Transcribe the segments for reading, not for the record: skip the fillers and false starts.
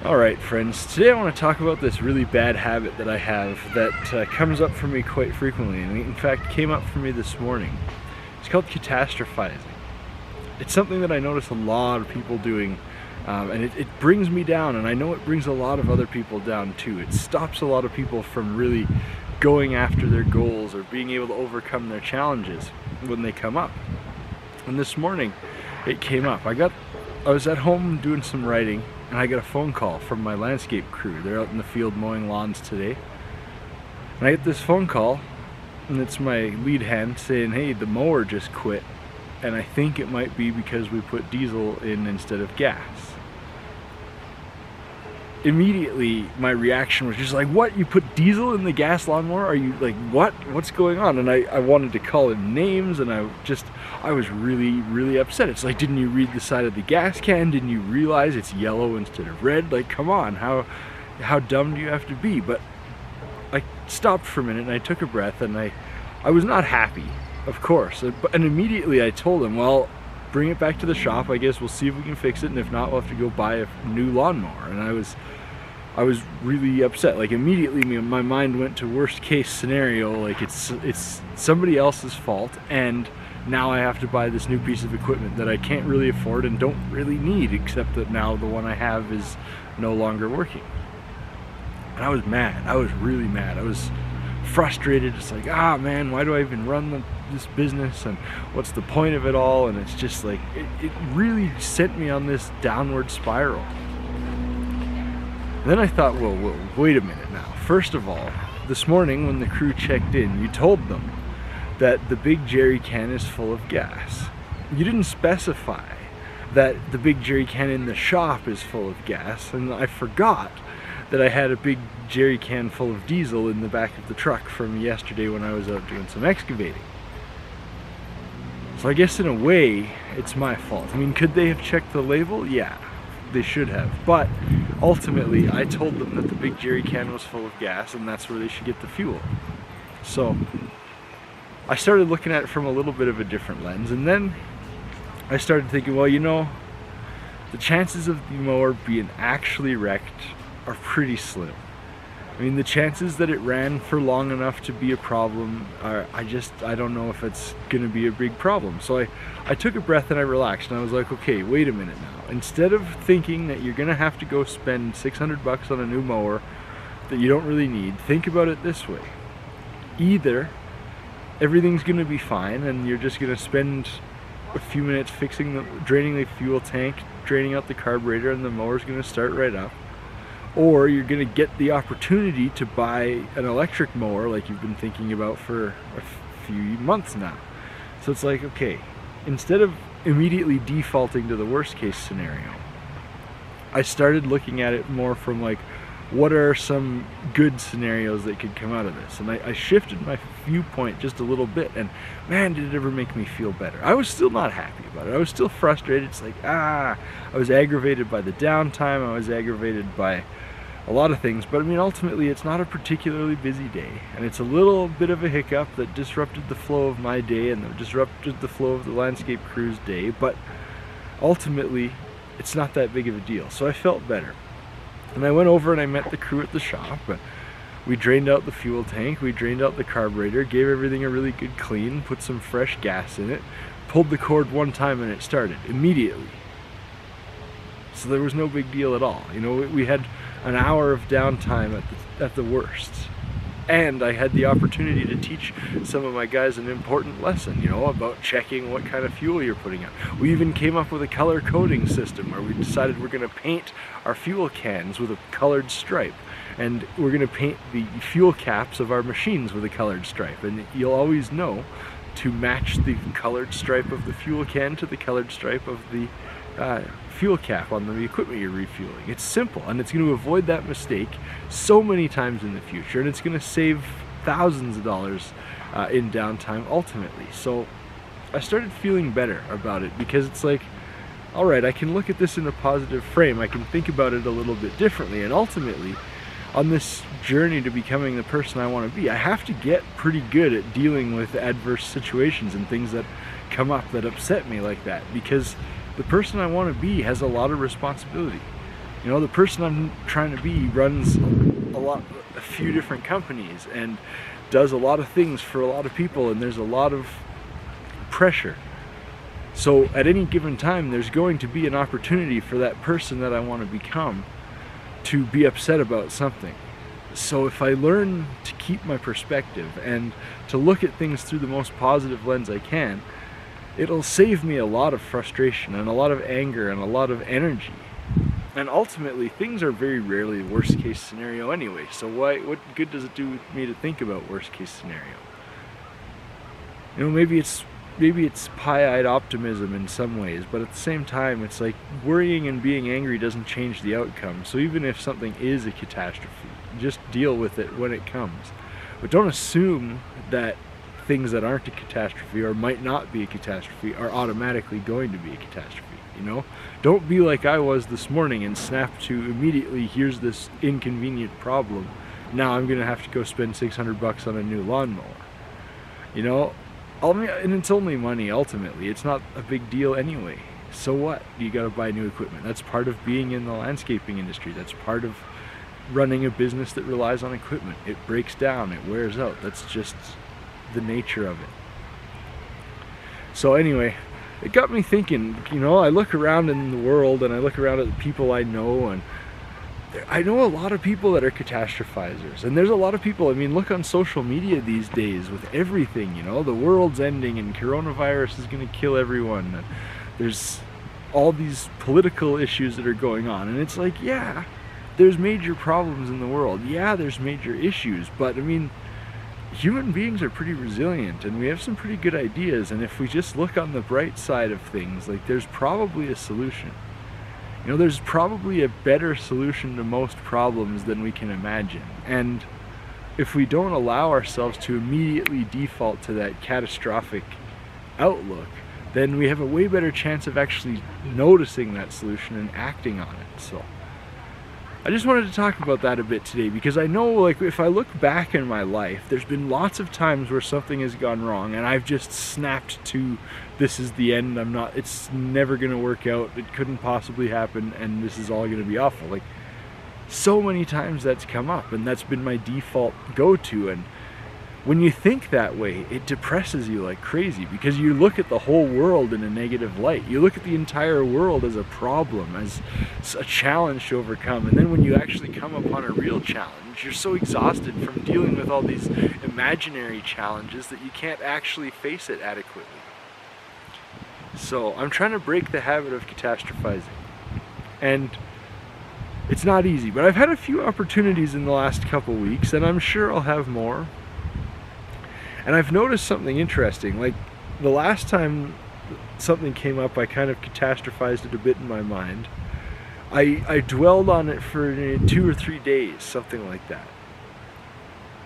Alright friends, today I want to talk about this really bad habit that I have that comes up for me quite frequently, and in fact came up for me this morning. It's called catastrophizing. It's something that I notice a lot of people doing, and it brings me down, and I know it brings a lot of other people down too. It stops a lot of people from really going after their goals or being able to overcome their challenges when they come up. And this morning it came up. I was at home doing some writing, and I got a phone call from my landscape crew. They're out in the field mowing lawns today. And I get this phone call, and it's my lead hand saying, hey, the mower just quit, and I think it might be because we put diesel in instead of gas. Immediately, my reaction was just like, what? You put diesel in the gas lawnmower? Are you like, what? What's going on? And I wanted to call him names, and I was really upset. It's like, didn't you read the side of the gas can? Didn't you realize it's yellow instead of red? Like, come on, how dumb do you have to be? But I stopped for a minute and I took a breath, and I was not happy, of course. And immediately I told him, well, bring it back to the shop. I guess we'll see if we can fix it, and if not, we'll have to go buy a new lawnmower. And I was really upset. Like, immediately my mind went to worst case scenario, like it's somebody else's fault, and now I have to buy this new piece of equipment that I can't really afford and don't really need, except that now the one I have is no longer working. And I was mad. I was really mad. I was frustrated. It's like, man, why do I even run this business, and what's the point of it all? And it's just like, it really sent me on this downward spiral. And then I thought, whoa, wait a minute now. First of all, this morning when the crew checked in, you told them that the big jerry can is full of gas. You didn't specify that the big jerry can in the shop is full of gas, and I forgot that I had a big jerry can full of diesel in the back of the truck from yesterday when I was out doing some excavating. So I guess in a way, it's my fault. I mean, could they have checked the label? Yeah, they should have. But ultimately, I told them that the big jerry can was full of gas, and that's where they should get the fuel. So I started looking at it from a little bit of a different lens, and then I started thinking, well, you know, the chances of the mower being actually wrecked are pretty slim. I mean, the chances that it ran for long enough to be a problem are, I don't know if it's gonna be a big problem. So I took a breath and I relaxed, and I was like, okay, wait a minute now. Instead of thinking that you're gonna have to go spend 600 bucks on a new mower that you don't really need, think about it this way. Either everything's gonna be fine and you're just gonna spend a few minutes draining the fuel tank, draining out the carburetor, and the mower's gonna start right up. Or you're gonna get the opportunity to buy an electric mower like you've been thinking about for a few months now. So it's like, okay, instead of immediately defaulting to the worst case scenario, I started looking at it more from like, what are some good scenarios that could come out of this? And I shifted my viewpoint just a little bit, and man, did it ever make me feel better. I was still not happy about it. I was still frustrated. It's like, I was aggravated by the downtime. I was aggravated by a lot of things, but I mean, ultimately it's not a particularly busy day, and it's a little bit of a hiccup that disrupted the flow of my day and that disrupted the flow of the landscape crew's day, but ultimately it's not that big of a deal. So I felt better. And I went over and I met the crew at the shop. We drained out the fuel tank, we drained out the carburetor, gave everything a really good clean, put some fresh gas in it, pulled the cord one time, and it started immediately. So there was no big deal at all. You know, we had an hour of downtime at the worst. And I had the opportunity to teach some of my guys an important lesson, you know, about checking what kind of fuel you're putting out. We even came up with a color coding system where we decided we're going to paint our fuel cans with a colored stripe. And we're going to paint the fuel caps of our machines with a colored stripe. And you'll always know to match the colored stripe of the fuel can to the colored stripe of the fuel cap on the equipment you're refueling. It's simple, and it's going to avoid that mistake so many times in the future, and it's going to save thousands of dollars in downtime ultimately. So I started feeling better about it, because it's like, alright, I can look at this in a positive frame, I can think about it a little bit differently, and ultimately on this journey to becoming the person I want to be, I have to get pretty good at dealing with adverse situations and things that come up that upset me like that, because the person I want to be has a lot of responsibility. You know, the person I'm trying to be runs a few different companies and does a lot of things for a lot of people, and there's a lot of pressure. So at any given time, there's going to be an opportunity for that person that I want to become to be upset about something. So if I learn to keep my perspective and to look at things through the most positive lens I can, it'll save me a lot of frustration and a lot of anger and a lot of energy. And ultimately, things are very rarely the worst case scenario anyway, so what good does it do me to think about worst case scenario? You know, maybe it's pie-eyed optimism in some ways, but at the same time, it's like worrying and being angry doesn't change the outcome. So even if something is a catastrophe, just deal with it when it comes. But don't assume that things that aren't a catastrophe or might not be a catastrophe are automatically going to be a catastrophe, you know? Don't be like I was this morning and snap to immediately, here's this inconvenient problem, now I'm gonna have to go spend $600 on a new lawnmower. You know, and it's only money ultimately, it's not a big deal anyway. So what? You gotta buy new equipment. That's part of being in the landscaping industry. That's part of running a business that relies on equipment. It breaks down, it wears out. That's just the nature of it. So anyway, it got me thinking, you know, I look around in the world and I look around at the people I know, and I know a lot of people that are catastrophizers, and there's a lot of people, I mean, look on social media these days with everything, you know, the world's ending and coronavirus is going to kill everyone, and there's all these political issues that are going on, and it's like, yeah, there's major problems in the world, yeah, there's major issues, but I mean, human beings are pretty resilient and we have some pretty good ideas, and if we just look on the bright side of things, like, there's probably a solution. You know, there's probably a better solution to most problems than we can imagine. And if we don't allow ourselves to immediately default to that catastrophic outlook, then we have a way better chance of actually noticing that solution and acting on it. So I just wanted to talk about that a bit today, because I know, like, if I look back in my life, there's been lots of times where something has gone wrong and I've just snapped to, this is the end, it's never gonna work out, it couldn't possibly happen, and this is all gonna be awful. Like, so many times that's come up, and that's been my default go-to, and when you think that way, it depresses you like crazy, because you look at the whole world in a negative light. You look at the entire world as a problem, as a challenge to overcome, and then when you actually come upon a real challenge, you're so exhausted from dealing with all these imaginary challenges that you can't actually face it adequately. So I'm trying to break the habit of catastrophizing, and it's not easy, but I've had a few opportunities in the last couple weeks, and I'm sure I'll have more. And I've noticed something interesting. Like, the last time something came up, I kind of catastrophized it a bit in my mind. I dwelled on it for 2 or 3 days, something like that.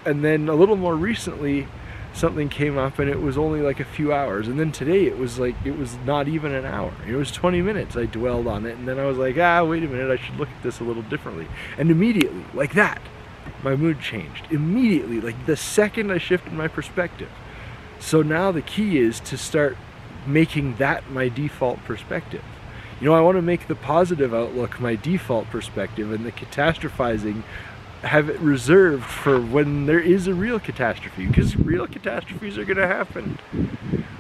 And then a little more recently, something came up and it was only like a few hours. And then today it was not even an hour. It was 20 minutes I dwelled on it, and then I was like, wait a minute, I should look at this a little differently. And immediately, like that, my mood changed. Immediately, like the second I shifted my perspective. So now the key is to start making that my default perspective. You know, I want to make the positive outlook my default perspective, and the catastrophizing, have it reserved for when there is a real catastrophe, because real catastrophes are going to happen.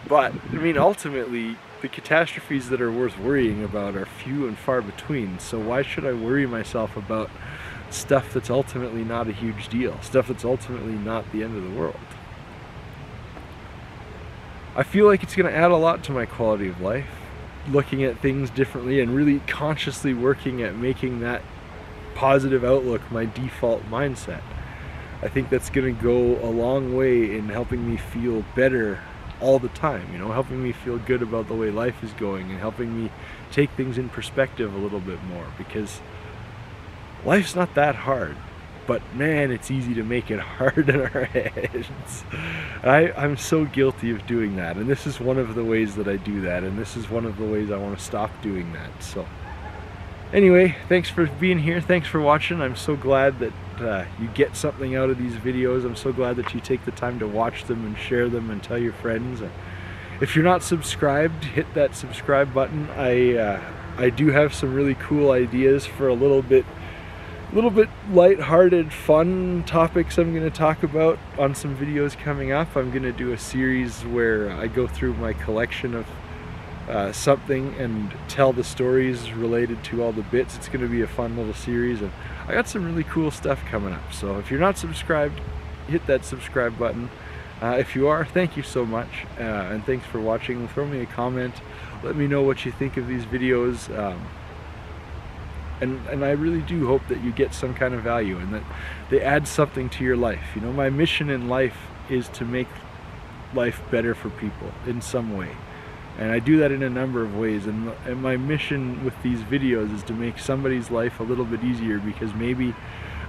But, I mean, ultimately, the catastrophes that are worth worrying about are few and far between, so why should I worry myself about stuff that's ultimately not a huge deal, stuff that's ultimately not the end of the world? I feel like it's going to add a lot to my quality of life, looking at things differently and really consciously working at making that positive outlook my default mindset. I think that's going to go a long way in helping me feel better all the time, you know, helping me feel good about the way life is going and helping me take things in perspective a little bit more, because life's not that hard, but man, it's easy to make it hard in our heads. I'm so guilty of doing that, and this is one of the ways that I do that, and this is one of the ways I want to stop doing that. So anyway, thanks for being here, thanks for watching. I'm so glad that you get something out of these videos. I'm so glad that you take the time to watch them and share them and tell your friends. If you're not subscribed, hit that subscribe button. I I do have some really cool ideas for a little bit light-hearted, fun topics I'm going to talk about on some videos coming up. I'm going to do a series where I go through my collection of something and tell the stories related to all the bits. It's going to be a fun little series, and I got some really cool stuff coming up. So if you're not subscribed, hit that subscribe button. If you are, thank you so much, and thanks for watching. Throw me a comment, let me know what you think of these videos, and I really do hope that you get some kind of value and that they add something to your life. You know, my mission in life is to make life better for people in some way, and I do that in a number of ways, and my mission with these videos is to make somebody's life a little bit easier, because maybe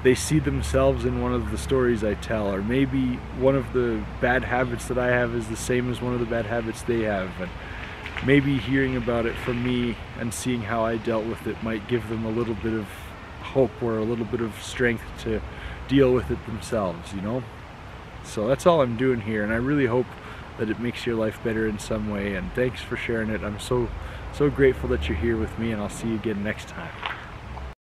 they see themselves in one of the stories I tell, or maybe one of the bad habits that I have is the same as one of the bad habits they have, and maybe hearing about it from me and seeing how I dealt with it might give them a little bit of hope or a little bit of strength to deal with it themselves, you know? So that's all I'm doing here, and I really hope that it makes your life better in some way, and thanks for sharing it. I'm so grateful that you're here with me, and I'll see you again next time.